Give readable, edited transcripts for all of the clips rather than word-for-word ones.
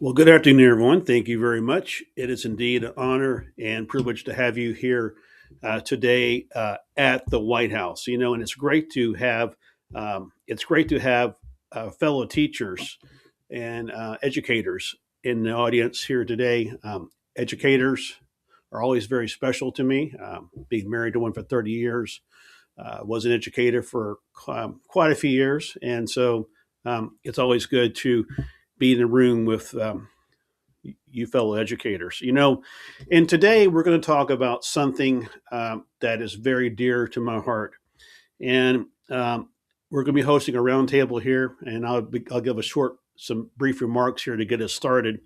Well, good afternoon, everyone. Thank you very much. It is indeed an honor and privilege to have you here today at the White House. And it's great to have fellow teachers and educators in the audience here today. Educators are always very special to me. Being married to one for 30 years, was an educator for quite a few years, and so it's always good to be in a room with you fellow educators. And today we're going to talk about something that is very dear to my heart. And we're going to be hosting a roundtable here, and I'll give some brief remarks here to get us started.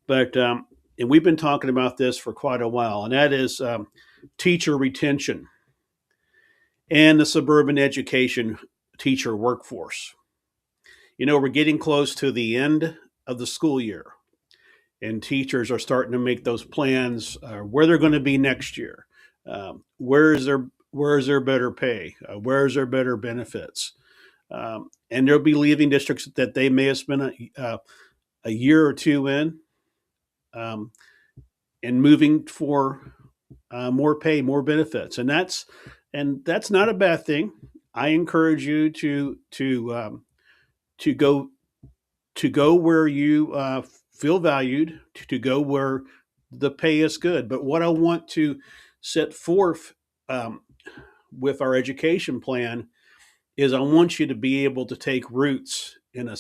But and we've been talking about this for quite a while, and that is teacher retention and the suburban education teacher workforce. We're getting close to the end of the school year, and teachers are starting to make those plans where they're going to be next year. Where is their better pay? Where is their better benefits? And they'll be leaving districts that they may have spent a year or two in, um, and moving for more pay, more benefits, and that's not a bad thing. I encourage you to go to go where you feel valued, to go where the pay is good. But what I want to set forth um, with our education plan is I want you to be able to take roots in a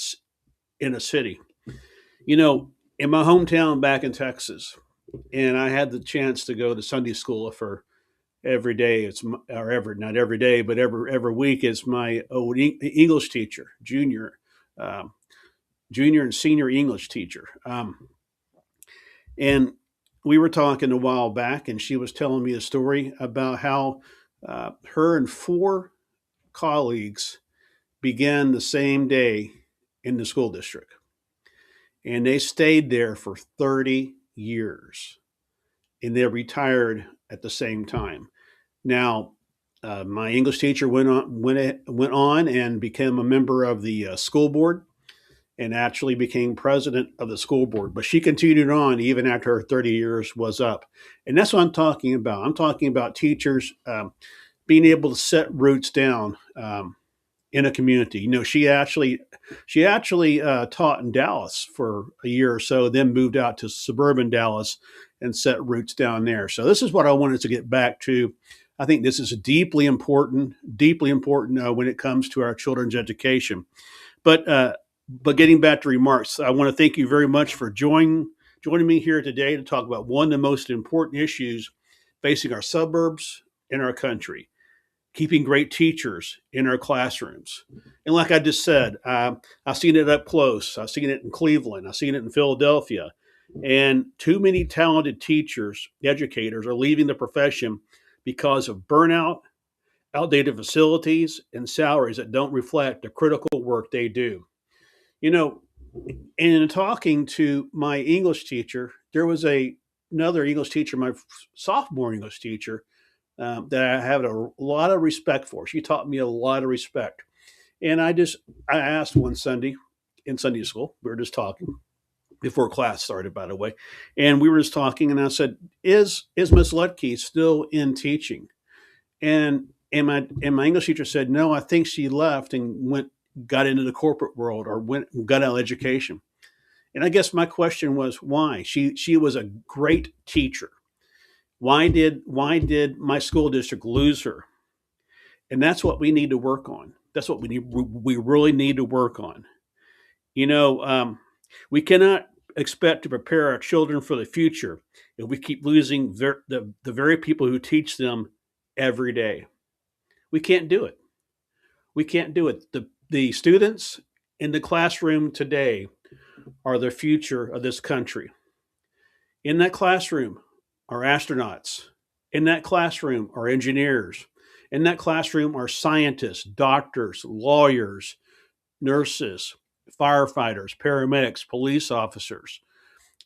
city. You know, in my hometown back in Texas, and I had the chance to go to Sunday school for every day. Or every not every day, but every week is my old English teacher, um, junior and senior English teacher. And we were talking a while back, and she was telling me a story about how her and four colleagues began the same day in the school district. And they stayed there for 30 years, and they retired at the same time. Now, my English teacher went on and became a member of the school board and actually became president of the school board. But she continued on even after her 30 years was up. And that's what I'm talking about. I'm talking about teachers being able to set roots down in a community. She actually taught in Dallas for a year or so, then moved out to suburban Dallas and set roots down there. So this is what I wanted to get back to. I think this is deeply important when it comes to our children's education. But getting back to remarks, I want to thank you very much for joining me here today to talk about one of the most important issues facing our suburbs and our country: keeping great teachers in our classrooms. And like I just said, I've seen it up close. I've seen it in Cleveland. I've seen it in Philadelphia. And too many talented teachers, educators, are leaving the profession because of burnout, outdated facilities, and salaries that don't reflect the critical work they do. You know, in talking to my English teacher, there was another English teacher, my sophomore English teacher, that I have a lot of respect for. She taught me a lot of respect. And I asked one Sunday in Sunday school, we were just talking before class started, by the way, and we were just talking, and I said, "Is Miss Lutke still in teaching?" And my English teacher said, "No, I think she left and got into the corporate world, or got out of education." And I guess my question was, why? She was a great teacher. Why did my school district lose her? And that's what we need to work on. That's what we really need to work on. You know, we cannot expect to prepare our children for the future if we keep losing the very people who teach them every day. We can't do it. We can't do it. The students in the classroom today are the future of this country. In that classroom are astronauts. In that classroom are engineers. In that classroom are scientists, doctors, lawyers, nurses, firefighters, paramedics, police officers.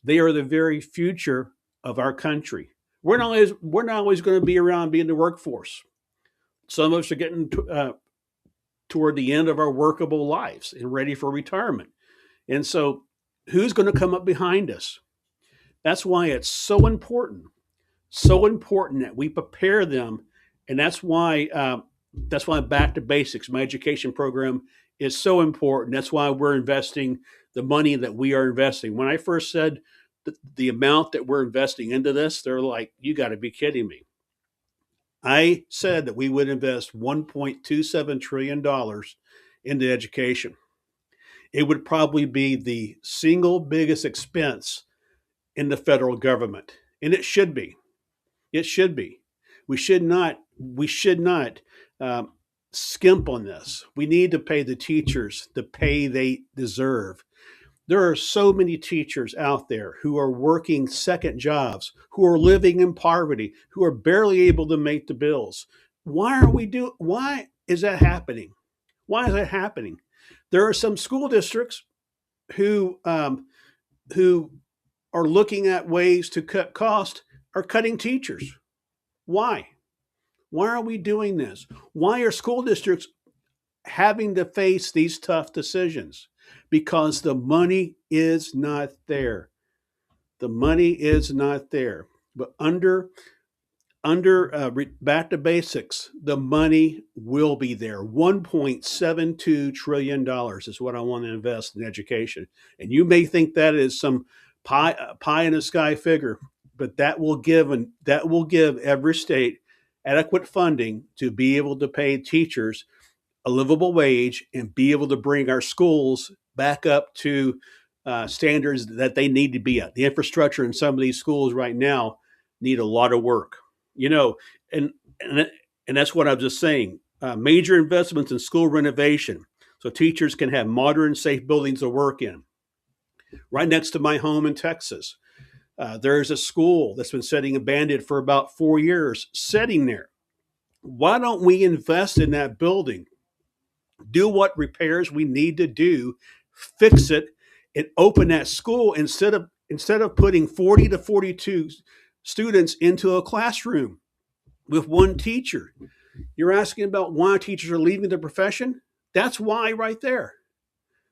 They are the very future of our country. We're not always going to be around being the workforce. Some of us are getting toward the end of our workable lives and ready for retirement. And so who's going to come up behind us? That's why it's so important that we prepare them, and that's why back to basics, my education program is so important. That's why we're investing the money that we are investing. When I first said the amount that we're investing into this, they're like, "You got to be kidding me." I said that we would invest $1.27 trillion into education. It would probably be the single biggest expense in the federal government, and it should be. It should be. We should not um, skimp on this. We need to pay the teachers the pay they deserve. There are so many teachers out there who are working second jobs, who are living in poverty, who are barely able to make the bills. Why is that happening? Why is that happening? There are some school districts who are looking at ways to cut costs, are cutting teachers. Why? Why are we doing this? Why are school districts having to face these tough decisions? Because the money is not there. The money is not there. But back to basics, the money will be there. $1.72 trillion is what I want to invest in education. And you may think that is some pie in the sky figure, but that will give every state adequate funding to be able to pay teachers a livable wage and be able to bring our schools back up to standards that they need to be at. The infrastructure in some of these schools right now need a lot of work, you know, and and, and that's what I was just saying. Major investments in school renovation so teachers can have modern, safe buildings to work in. Right next to my home in Texas, there's a school that's been sitting abandoned for about 4 years, sitting there. Why don't we invest in that building, do what repairs we need to do, fix it, and open that school instead of putting 40 to 42 students into a classroom with one teacher? You're asking about why teachers are leaving the profession? That's why right there.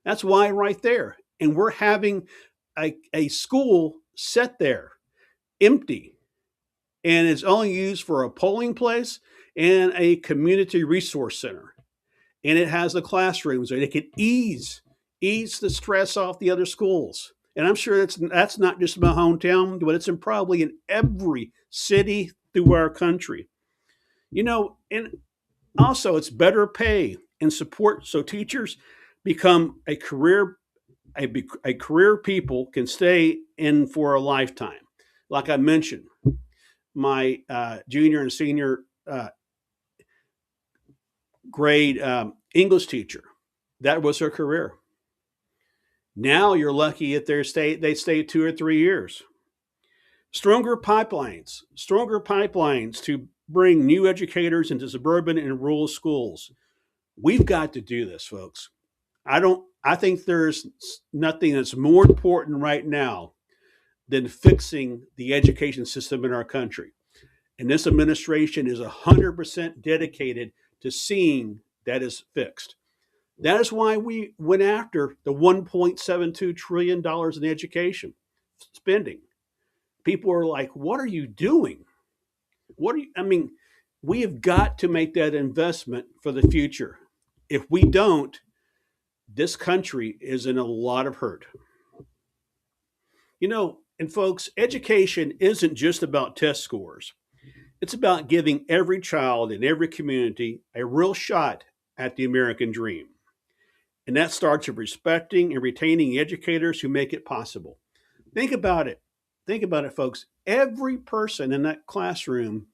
That's why right there. And we're having a school set there empty, and it's only used for a polling place and a community resource center. And it has the classrooms, and it can ease the stress off the other schools. And I'm sure that's not just my hometown, but it's probably in every city through our country. And also it's better pay and support so teachers become a career people can stay in for a lifetime. Like I mentioned, my junior and senior grade English teacher, that was her career. Now you're lucky if they stay 2 or 3 years. Stronger pipelines to bring new educators into suburban and rural schools. We've got to do this, folks. I think there's nothing that's more important right now than fixing the education system in our country. And this administration is 100% dedicated to seeing that is fixed. That is why we went after the $1.72 trillion in education spending. People are like, what are you doing? I mean, we have got to make that investment for the future. If we don't, this country is in a lot of hurt. And folks, education isn't just about test scores. It's about giving every child in every community a real shot at the American dream. And that starts with respecting and retaining educators who make it possible. Think about it. Think about it, folks. Every person in that classroom,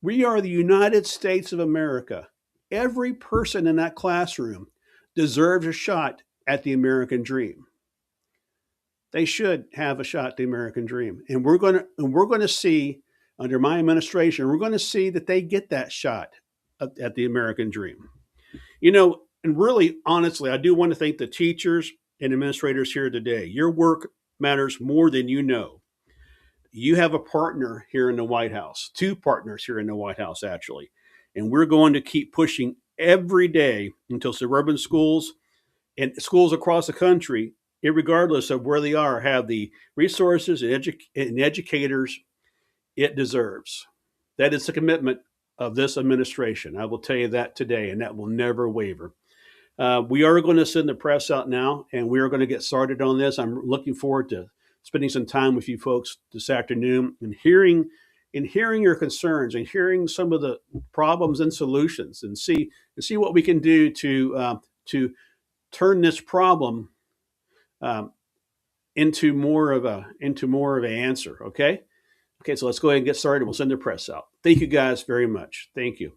we are the United States of America. Every person in that classroom deserves a shot at the American dream. They should have a shot at the American dream. And we're going to see under my administration, we're going to see that they get that shot at the American dream. And really, honestly, I do want to thank the teachers and administrators here today. Your work matters more than you know. You have a partner here in the White House, two partners here in the White House, actually. And we're going to keep pushing every day until suburban schools and schools across the country irregardless of where they are, have the resources and educators it deserves. That is the commitment of this administration. I will tell you that today, and that will never waver. We are going to send the press out now, and we are going to get started on this. I'm looking forward to spending some time with you folks this afternoon and hearing your concerns and hearing some of the problems and solutions, and see what we can do to turn this problem um, into more of an answer. Okay. Okay. So let's go ahead and get started. We'll send the press out. Thank you guys very much. Thank you.